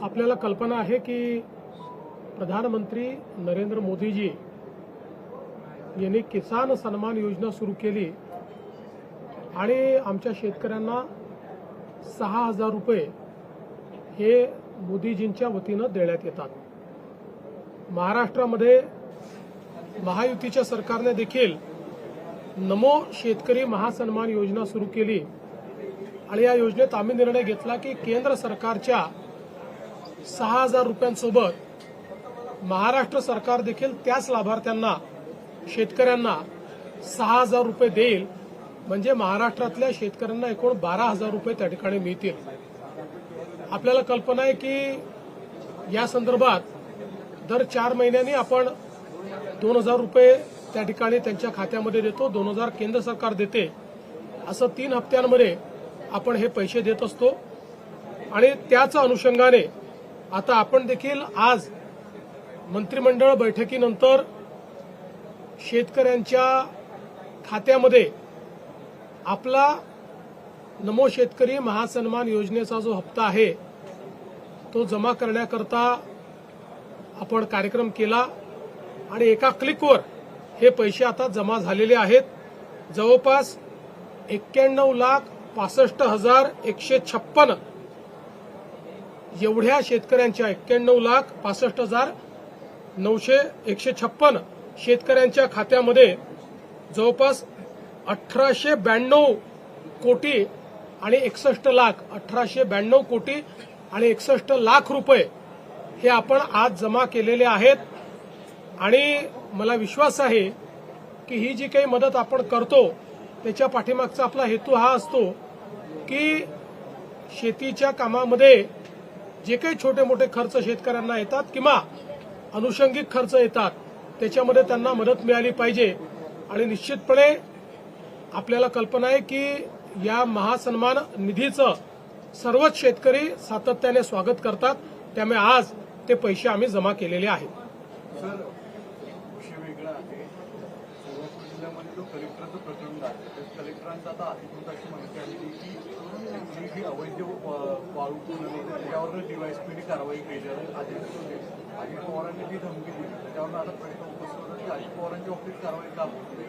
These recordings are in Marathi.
आपल्याला कल्पना आहे की प्रधानमंत्री नरेंद्र मोदीजी यांनी किसान सन्मान योजना सुरू केली आणि आमच्या शेतकऱ्यांना 6,000 रुपये हे मोदीजींच्या वतीनं देण्यात येतात। महाराष्ट्रामध्ये महायुतीच्या सरकारने देखील नमो शेतकरी महासन्मान योजना सुरू केली आणि या योजनेत आम्ही निर्णय घेतला की केंद्र सरकारच्या 6,000 रुपयांसोबत महाराष्ट्र सरकार देखील त्याच लाभार्थ्यांना शेतकऱ्यांना 6,000 रुपये देईल, म्हणजे महाराष्ट्रातल्या शेतकऱ्यांना एकूण 12,000 रुपये त्या ठिकाणी मिळतील। आपल्याला कल्पना आहे की या संदर्भात दर 4 महिन्यांनी आपण 2,000 रुपये त्या ठिकाणी त्यांच्या खात्यामध्ये देतो, 2,000 केंद्र सरकार देते, असं 3 हप्त्यांमध्ये आपण हे पैसे देत असतो। आणि त्याच अनुषंगाने आता आपण देखील आज मंत्रिमंडळ बैठकीनंतर शेतकऱ्यांच्या खात्यामध्ये आपला नमो शेतकरी महासन्मान योजनेचा जो हप्ता आहे तो जमा करण्याकरता आपण कार्यक्रम केला आणि एका क्लिकवर हे पैसे आता जमा झालेले आहेत। जवळपास 91,65,156 एवढ्या शेतकऱ्यांच्या 91,65,156 शेतकऱ्यांच्या खात्यामध्ये जवळपास 1,892 कोटी आणि 61 लाख 1,892 कोटी आणि 61 लाख रुपये हे आपण आज जमा केलेले आहेत। आणि मला विश्वास आहे की ही जी काही मदत आपण करतो त्याच्या पाठीमागचा आपला हेतू हा असतो की शेतीच्या कामामध्ये जे काही छोटे मोठे खर्च शेतकऱ्यांना येतात किंवा अनुषंगिक खर्च येतात त्याच्यामध्ये त्यांना मदत मिळाली पाहिजे। आणि निश्चितपणे आपल्याला कल्पना आहे की या महासन्मान निधीचं सर्वच शेतकरी सातत्याने स्वागत करतात, त्यामुळे आज ते पैसे आम्ही जमा केलेले आहेत। सर, विषय वेगळा आहे। सोलापूर जिल्ह्यामध्ये जो कलेक्टरचं प्रकरण आहे, कलेक्टरांचा आता अधिकृत अशी माहिती आली की ही अवैध वाळू त्याच्यावर डीवायएसपीने कारवाई केली आहे। अजित पवारांनी जी धमकी दिली त्याच्यावर आता प्रश्न उपस्थित होता की अजित पवारांच्या बाबतीत कारवाई का होत नाही।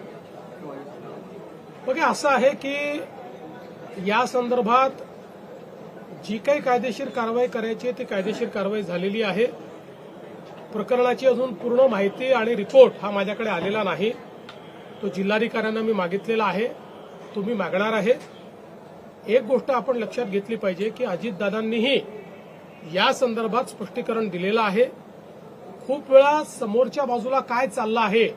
बघा, असं आहे की या संदर्भात जी काही कायदेशीर कारवाई करायची ती कायदेशीर कारवाई झालेली आहे। प्रकरणाची अजून पूर्ण माहिती आणि रिपोर्ट हा माझ्याकडे आलेला नाही, तो जिल्हाधिकाऱ्यांना मी मागितलेला आहे, तुम्ही मागणार आहे। एक गोष्ट आपण लक्षात घेतली पाहिजे की अजितदादांनीही या संदर्भात स्पष्टीकरण दिलेलं आहे। खूप वेळा समोरच्या बाजूला काय चाललं आहे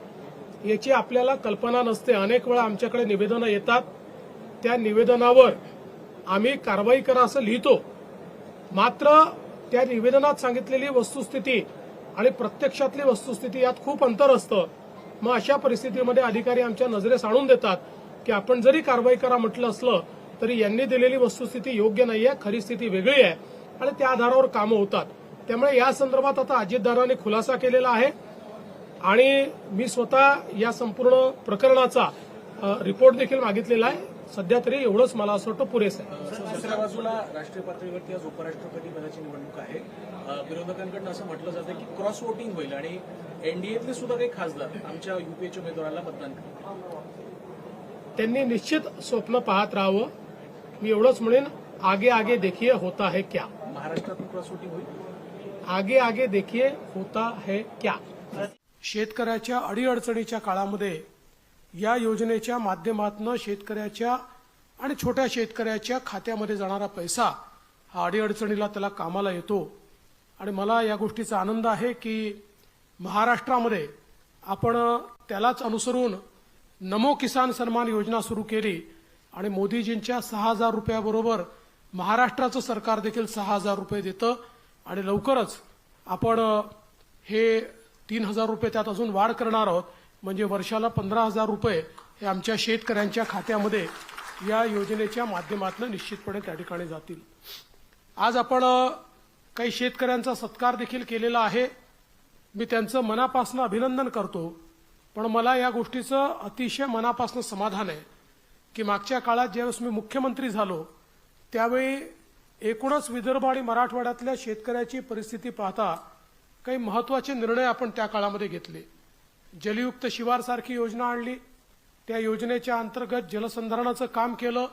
याची आपल्याला कल्पना नसते। अनेक वेळा आमच्याकडे निवेदनं येतात, त्या निवेदनावर आम्ही कारवाई करा असं लिहितो, मात्र त्या निवेदनात सांगितलेली वस्तुस्थिती आणि प्रत्यक्षातली वस्तुस्थिती यात खूप अंतर असतं। मग अशा परिस्थितीमध्ये अधिकारी आमच्या नजरेस आणून देतात की आपण जरी कारवाई करा म्हटलं असलं तरी यांनी दिलेली वस्तुस्थिती योग्य नाहीये, खरी स्थिती वेगळी आहे आणि त्या आधारावर कामं होतात। त्यामुळे या संदर्भात आता अजितदादांनी खुलासा केलेला आहे आणि मी स्वतः या संपूर्ण प्रकरणाचा रिपोर्ट देखील मागितलेला आहे। सध्या तरी एवढंच मला असं वाटतं पुरेसं आहे। दुसऱ्या बाजूला राष्ट्रीय पातळीवरती आज उपराष्ट्रपती पदाची निवडणूक आहे। विरोधकांकडून असं म्हटलं जातं की क्रॉस वोटिंग होईल आणि एनडीएतले सुद्धा काही खासदार आमच्या युपीएच्या उमेदवाराला मतदान करतील। त्यांनी निश्चित स्वप्न पाहत राहावं। मी एवढंच म्हणेन, आगे आगे देखिए होता है क्या। महाराष्ट्रातून क्रॉस वोटिंग होईल, आगे आगे देखिए होता है क्या। शेतकऱ्याच्या अडीअडचणीच्या काळामध्ये या योजनेच्या माध्यमातून शेतकऱ्याच्या आणि छोट्या शेतकऱ्याच्या खात्यामध्ये जाणारा पैसा हा अडीअडचणीला त्याला कामाला येतो। आणि मला या गोष्टीचा आनंद आहे की महाराष्ट्रामध्ये आपण त्यालाच अनुसरून नमो किसान सन्मान योजना सुरू केली आणि मोदीजींच्या 6,000 रुपयाबरोबर महाराष्ट्राचं सरकार देखील 6,000 रुपये देतं आणि लवकरच आपण हे 3,000 रुपये त्यात अजून वाढ करणार आहोत, म्हणजे वर्षाला 15,000 रुपये हे आमच्या शेतकऱ्यांच्या खात्यामध्ये या योजनेच्या माध्यमातून निश्चितपणे त्या ठिकाणी जातील। आज आपण काही शेतकऱ्यांचा सत्कार देखील केलेला आहे, मी त्यांचं मनापासून अभिनंदन करतो। पण मला या गोष्टीचं अतिशय मनापासून समाधान आहे की मागच्या काळात ज्यावेळेस मी मुख्यमंत्री झालो त्यावेळी एकूणच विदर्भ आणि मराठवाड्यातल्या शेतकऱ्याची परिस्थिती पाहता काही महत्त्वाचे निर्णय आपण त्या काळामध्ये घेतले. जलयुक्त शिवार सारखी योजना आणली, त्या योजनेच्या अंतर्गत जलसंधारणाचं काम केलं.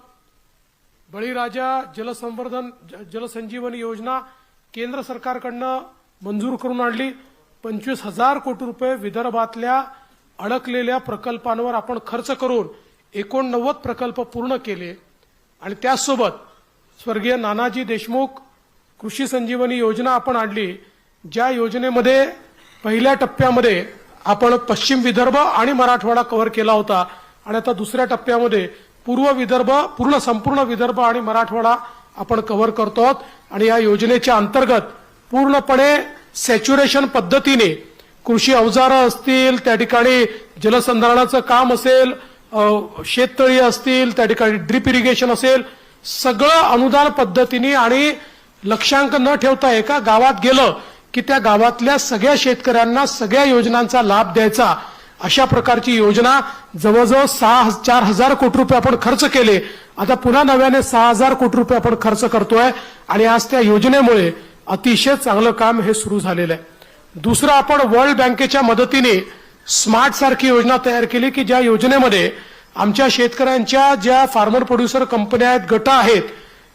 बळीराजा जलसंजीवनी योजना केंद्र सरकारकडनं मंजूर करून आणली. 25,000 कोटी रुपये विदर्भातल्या अडकलेल्या प्रकल्पांवर आपण खर्च करून 89 प्रकल्प पूर्ण केले. आणि त्याचसोबत स्वर्गीय नानाजी देशमुख कृषी संजीवनी योजना आपण आणली, ज्या योजनेमध्ये पहिल्या टप्प्यामध्ये आपण पश्चिम विदर्भ आणि मराठवाडा कव्हर केला होता आणि आता दुसऱ्या टप्प्यामध्ये पूर्व विदर्भ, संपूर्ण विदर्भ आणि मराठवाडा आपण कव्हर करतो आहोत. आणि या योजनेच्या अंतर्गत पूर्णपणे सॅच्युरेशन पद्धतीने कृषी अवजारं असतील, त्या ठिकाणी जलसंधारणाचं काम असेल, शेततळी असतील, त्या ठिकाणी ड्रिप इरिगेशन असेल, सगळं अनुदान पद्धतीने आणि लक्षांक न ठेवता एका गावात गेलं की त्या गावातल्या सगळ्या शेतकऱ्यांना सगळ्या योजनांचा लाभ द्यायचा, अशा प्रकारची योजना जवळजवळ 4,000 कोटी रुपये आपण खर्च केले. आता पुन्हा नव्याने 6,000 कोटी रुपये आपण खर्च करतोय आणि आज त्या योजनेमुळे अतिशय चांगलं काम हे सुरू झालेलं आहे. दुसरं, आपण वर्ल्ड बँकेच्या मदतीने स्मार्ट सारखी योजना तयार केली की ज्या योजनेमध्ये आमच्या शेतकऱ्यांच्या ज्या फार्मर प्रोड्युसर कंपन्या आहेत, गट आहेत,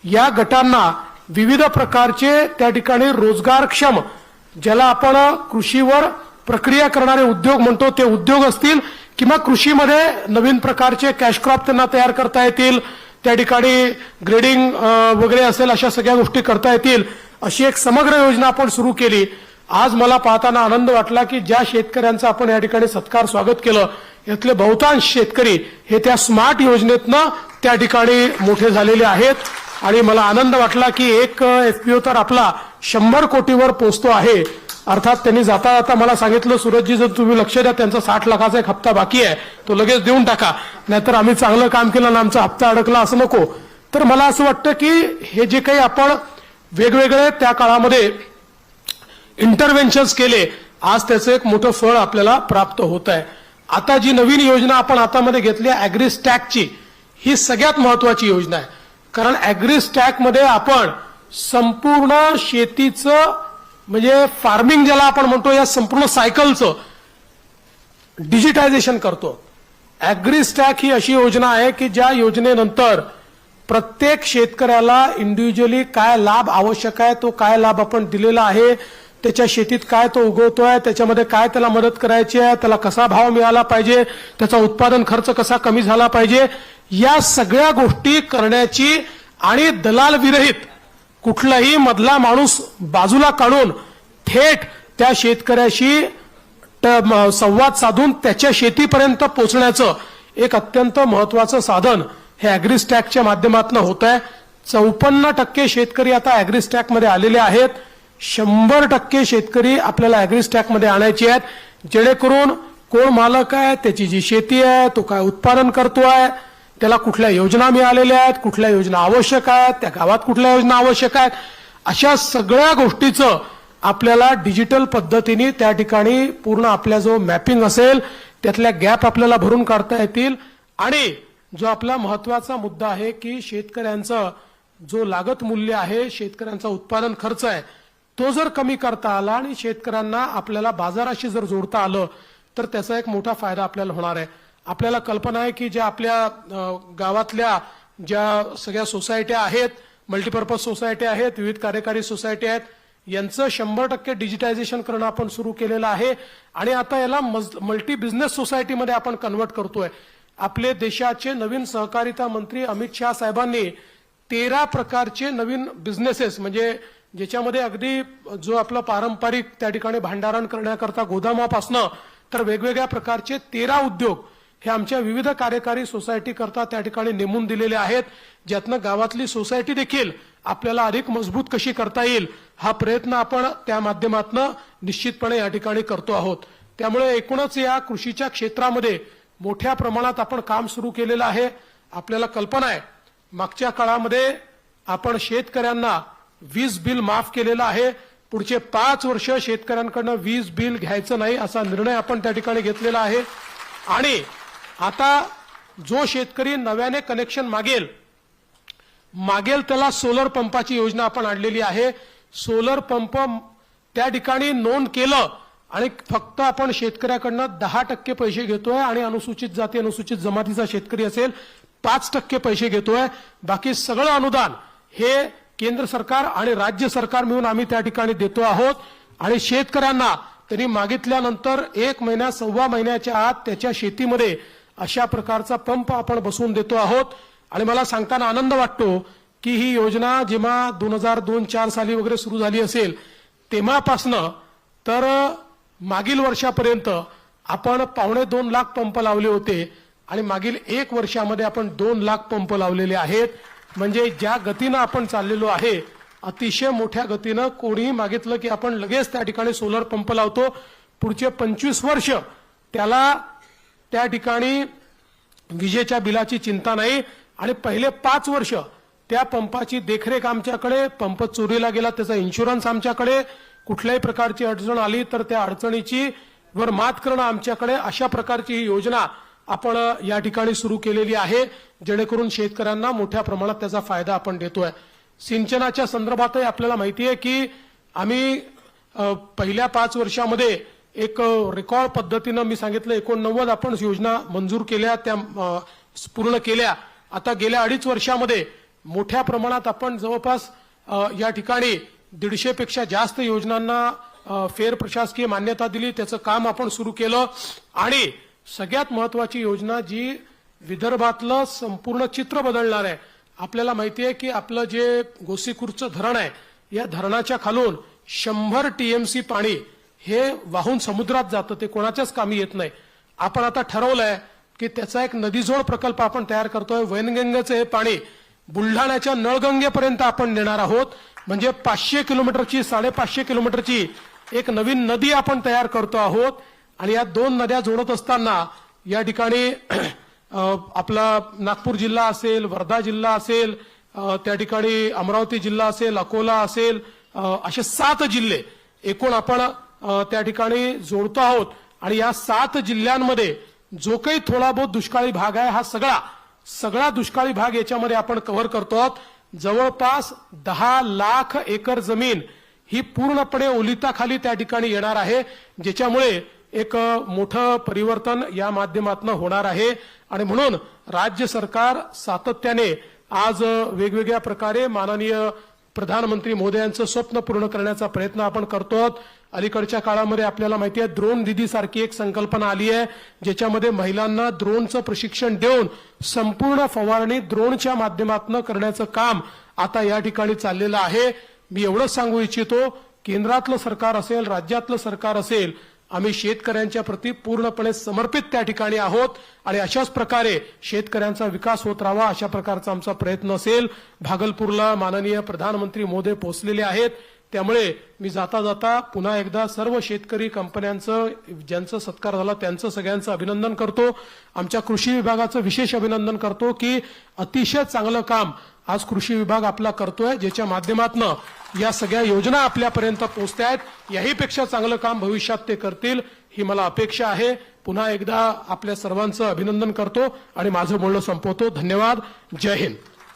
या गटांना विविध प्रकारचे त्या ठिकाणी रोजगारक्षम, ज्याला आपण कृषीवर प्रक्रिया करणारे उद्योग म्हणतो, ते उद्योग असतील किंवा कृषीमध्ये नवीन प्रकारचे कॅश क्रॉप त्यांना तयार करता येतील, त्या ठिकाणी ग्रेडिंग वगैरे असेल, अशा सगळ्या गोष्टी करता येतील, अशी एक समग्र योजना आपण सुरू केली. आज मला पाहताना आनंद वाटला की ज्या शेतकऱ्यांचं आपण या ठिकाणी सत्कार स्वागत केलं, यातले बहुतांश शेतकरी हे त्या स्मार्ट योजनेतनं त्या ठिकाणी मोठे झालेले आहेत. आणि मला आनंद वाटला की एक एफपीओ तर आपला 100 कोटीवर पोहोचतो आहे. अर्थात त्यांनी जाता जाता मला सांगितलं, सूरजजी जर तुम्ही लक्ष द्या, त्यांचा 60 लाखाचा एक हप्ता बाकी आहे, तो लगेच देऊन टाका, नाहीतर आम्ही चांगलं काम केलं आणि आमचा हप्ता अडकला असं नको. तर मला असं वाटतं की हे जे काही आपण वेगवेगळे त्या काळामध्ये इंटरव्हेन्शन्स केले, आज त्याचं एक मोठं फळ आपल्याला प्राप्त होत आहे. आता जी नवीन योजना आपण हातामध्ये घेतली ॲग्रीस्टॅकची, ही सगळ्यात महत्वाची योजना आहे. कारण ॲग्रीस्टॅकमध्ये आपण संपूर्ण शेतीचं, म्हणजे फार्मिंग ज्याला आपण म्हणतो, या संपूर्ण सायकलचं डिजिटायझेशन करतो. ॲग्रीस्टॅक ही अशी योजना आहे की ज्या योजनेनंतर प्रत्येक शेतकऱ्याला इंडिव्हिज्युअली काय लाभ आवश्यक आहे, तो काय लाभ आपण दिलेला आहे, त्याच्या शेतीत काय तो उगवतोय, त्याच्यामध्ये काय त्याला मदत करायची आहे, त्याला कसा भाव मिळाला पाहिजे, त्याचा उत्पादन खर्च कसा कमी झाला पाहिजे, या सगळ्या गोष्टी करण्याची आणि दलाल विरहित कुठलाही मधला माणूस बाजूला काढून थेट त्या शेतकऱ्याशी संवाद साधून त्याच्या शेतीपर्यंत पोहोचण्याचं एक अत्यंत महत्वाचं साधन हे ॲग्रीस्टॅकच्या माध्यमातून होत आहे. 54% शेतकरी आता ॲग्रीस्टॅकमध्ये आलेले आहेत. 100% शेतकरी आपल्याला ॲग्रीस्टॅकमध्ये आणायचे आहेत, जेणेकरून कोण मालक आहे, त्याची जी शेती आहे, तो काय उत्पादन करतोय, त्याला कुठल्या योजना मिळालेल्या आहेत, कुठल्या योजना आवश्यक आहेत, त्या गावात कुठल्या योजना आवश्यक आहेत, अशा सगळ्या गोष्टीचं आपल्याला डिजिटल पद्धतीने त्या ठिकाणी पूर्ण आपल्या जो मॅपिंग असेल त्यातल्या गॅप आपल्याला भरून काढता येतील. आणि जो आपला महत्वाचा मुद्दा आहे की शेतकऱ्यांचं जो लागत मूल्य आहे, शेतकऱ्यांचा उत्पादन खर्च आहे, तो जर कमी करता आला आणि शेतकऱ्यांना आपल्याला बाजाराशी जर जोडता आलं तर त्याचा एक मोठा फायदा आपल्याला होणार आहे. आपल्याला कल्पना आहे की ज्या आपल्या गावातल्या ज्या सगळ्या सोसायट्या आहेत, मल्टीपर्पज सोसायट्या आहेत, विविध कार्यकारी सोसायटी आहेत, यांचं 100% डिजिटायझेशन करणं आपण सुरू केलेलं आहे. आणि आता याला मल्टी बिझनेस सोसायटीमध्ये आपण कन्वर्ट करतोय. आपले देशाचे नवीन सहकारिता मंत्री अमित शाह साहेबांनी 13 प्रकारचे नवीन बिझनेसेस, म्हणजे ज्याच्यामध्ये अगदी जो आपला पारंपरिक त्या ठिकाणी भांडारण करण्याकरता गोदामापासनं तर वेगवेगळ्या प्रकारचे 13 उद्योग हे आमच्या विविध कार्यकारी सोसायटी करता त्या ठिकाणी नेमून दिलेले आहेत, ज्यातनं गावातली सोसायटी देखील आपल्याला अधिक मजबूत कशी करता येईल हा प्रयत्न आपण त्या माध्यमातून निश्चितपणे या ठिकाणी करतो आहोत. त्यामुळे एकूणच या कृषीच्या क्षेत्रामध्ये मोठ्या प्रमाणात आपण काम सुरू केलेलं आहे. आपल्याला कल्पना आहे, मागच्या काळामध्ये आपण शेतकऱ्यांना वीज बिल माफ केलेलं आहे. पुढचे 5 वर्ष शेतकऱ्यांकडनं वीज बिल घ्यायचं नाही असा निर्णय आपण त्या ठिकाणी घेतलेला आहे. आणि आता जो शेतकरी नव्याने कनेक्शन मागेल मागेल त्याला सोलर पंपाची योजना आपण आणलेली आहे. सोलर पंप त्या ठिकाणी नोंद केलं आणि फक्त आपण शेतकऱ्याकडनं 10% पैसे घेतोय आणि अनुसूचित जाती अनुसूचित जमातीचा शेतकरी असेल 5% पैसे घेतोय. बाकी सगळं अनुदान हे केंद्र सरकार आणि राज्य सरकार मिळून आम्ही त्या ठिकाणी देतो आहोत. आणि शेतकऱ्यांना त्यांनी मागितल्यानंतर 1 महिना सव्वा महिन्याच्या आत त्याच्या शेतीमध्ये अशा प्रकारचा पंप आपण बसवून देतो आहोत. आणि मला सांगताना आनंद वाटतो की ही योजना जेव्हा 2002-4 साली वगैरे सुरू झाली असेल तेव्हापासनं तर मागील वर्षापर्यंत आपण 2.25 लाख पंप लावले होते आणि मागील 1 वर्षामध्ये आपण 2 लाख पंप लावलेले आहेत. म्हणजे ज्या गतीनं आपण चाललेलो आहे अतिशय मोठ्या गतीनं कोणीही मागितलं की आपण लगेच त्या ठिकाणी सोलर पंप लावतो. पुढचे 25 वर्ष त्याला त्या ठिकाणी विजेच्या बिलाची चिंता नाही आणि पहिले 5 वर्ष त्या पंपाची देखरेख आमच्याकडे, पंप चोरीला गेला त्याचा इन्शुरन्स आमच्याकडे, कुठल्याही प्रकारची अडचण आली तर त्या अडचणीची वर मात करणं आमच्याकडे. अशा प्रकारची ही योजना आपण या ठिकाणी सुरू केलेली आहे जेणेकरून शेतकऱ्यांना मोठ्या प्रमाणात त्याचा फायदा आपण देतोय. सिंचनाच्या संदर्भातही आपल्याला माहिती आहे की आम्ही पहिल्या 5 वर्षामध्ये एक रेकॉर्ड पद्धतीनं मी सांगितलं 89 आपण योजना मंजूर केल्या, त्या पूर्ण केल्या. आता गेल्या 2.5 वर्षामध्ये मोठ्या प्रमाणात आपण जवळपास या ठिकाणी 150 पेक्षा जास्त योजनांना फेर प्रशासकीय मान्यता दिली. त्याचं काम आपण सुरू केलं. आणि सगळ्यात महत्वाची योजना जी विदर्भातलं संपूर्ण चित्र बदलणार आहे. आपल्याला माहिती आहे की आपलं जे गोसीखुर्दचं धरण आहे या धरणाच्या खालून 100 TMC पाणी हे वाहून समुद्रात जातं, ते कोणाच्याच कामी येत नाही. आपण आता ठरवलंय की त्याचा एक नदीजोड प्रकल्प आपण तयार करतोय. वैनगंगेचं हे पाणी बुलढाण्याच्या नळगंगेपर्यंत आपण नेणार आहोत. म्हणजे 500 किलोमीटरची 550 किलोमीटरची एक नवीन नदी आपण तयार करतो आहोत. आणि या 2 नद्या जोडत असताना या ठिकाणी आपला नागपूर जिल्हा असेल, वर्धा जिल्हा असेल, त्या ठिकाणी अमरावती जिल्हा असेल, अकोला असेल, असे 7 जिल्हे एकूण आपण त्या ठिकाणी जोडतो आहोत. आणि या 7 जिल्ह्यांमध्ये जो काही थोडा बहुत दुष्काळी भाग आहे हा सगळा दुष्काळी भाग याच्यामध्ये आपण कव्हर करतो आहोत. जवळपास 10 लाख एकर जमीन ही पूर्णपणे ओलिताखाली त्या ठिकाणी येणार आहे, ज्याच्यामुळे एक मोठं परिवर्तन या माध्यमातून होणार आहे. आणि म्हणून राज्य सरकार सातत्याने आज वेगवेगळ्या प्रकारे माननीय प्रधानमंत्री मोदयांचं स्वप्न पूर्ण करण्याचा प्रयत्न आपण करतो आहोत. अलीकडच्या काळामध्ये आपल्याला माहिती आहे ड्रोन दीदी सारखी एक संकल्पना आली आहे ज्याच्यामध्ये महिलांना ड्रोनचं प्रशिक्षण देऊन संपूर्ण फवारणी ड्रोनच्या माध्यमातून करण्याचं काम आता या ठिकाणी चाललेलं आहे. मी एवढंच सांगू इच्छितो, केंद्रातलं सरकार असेल, राज्यातलं सरकार असेल, आम्ही शेतकऱ्यांच्या प्रती पूर्णपणे समर्पित त्या ठिकाणी आहोत. आणि अशाच प्रकारे शेतकऱ्यांचा विकास होत राहावा अशा प्रकारचा आमचा प्रयत्न असेल. भागलपूरला माननीय प्रधानमंत्री मोदी पोहोचलेले आहेत, त्यामुळे मी जाता जाता पुन्हा एकदा सर्व शेतकरी कंपन्यांचं ज्यांचा सत्कार झाला त्यांचं सगळ्यांचं अभिनंदन करतो. आमच्या कृषी विभागाचं विशेष अभिनंदन करतो की अतिशय चांगलं काम आज कृषी विभाग आपला करतोय, ज्याच्या माध्यमातून या सगळ्या योजना आपल्यापर्यंत पोहोचतायत. याहीपेक्षा चांगलं काम भविष्यात ते करतील ही मला अपेक्षा आहे. पुन्हा एकदा आपल्या सर्वांचं अभिनंदन करतो आणि माझं बोलणं संपवतो. धन्यवाद. जय हिंद.